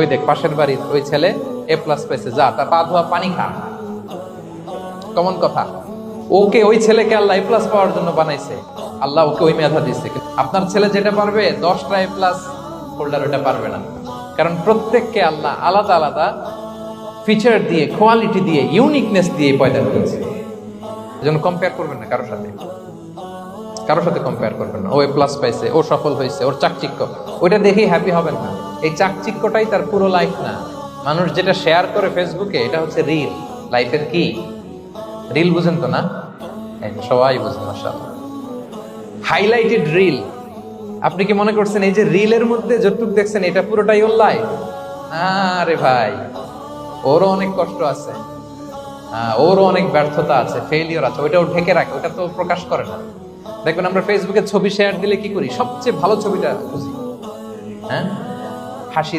ওই দেখ পাশের বাড়ির ওই ছেলে এ প্লাস পেয়েছে, যা তার পা ধোয়া পানি খা। কমন কথা। ওকে, ওই ছেলেকে আল্লাহ এ প্লাস পাওয়ার জন্য বানাইছে, আল্লাহ ওকে ওই মেধা দিচ্ছে। আপনার ছেলে যেটা পারবে 10টা এ প্লাস হোল্ডার ওটা পারবে না, কারণ প্রত্যেককে আল্লাহ আলাদা আলাদা ফিচার দিয়ে, কোয়ালিটি দিয়ে, ইউনিকনেস দিয়ে পয়দা করেছে। এজন্য কম্পেয়ার করবেন না কারোর সাথে, কারোর সাথে কম্পেয়ার করবেন না। ও এ প্লাস পাইছে, ও সফল হয়েছে, ওর চাকচিক্য, ওইটা দেখেই হ্যাপি হবেন না। এই চাকচিক্যটাই তার পুরো লাইফ না। মানুষ যেটা শেয়ার করে ফেসবুকে, এটা হচ্ছে রিল লাইফের। কি রিল বুঝেন তো না? সবাই বুঝেন মাশাআল্লাহ। Highlighted reel. আপনি কি মনে করছেন এই যে রিলের মধ্যে যতটুকু দেখছেন এটা পুরোটাই ওর লাইফ? আরে ভাই, ওরও অনেক কষ্ট আছে, ওরও অনেক ব্যর্থতা আছে, ফেলিওর আছে, ওইটা ও ঢেকে রাখে, ওটা তো প্রকাশ করে না। দেখবেন আমরা ফেসবুকে ছবি শেয়ার দিলে কি করি? সবচেয়ে ভালো ছবিটা খুঁজি, হ্যাঁ, হাসি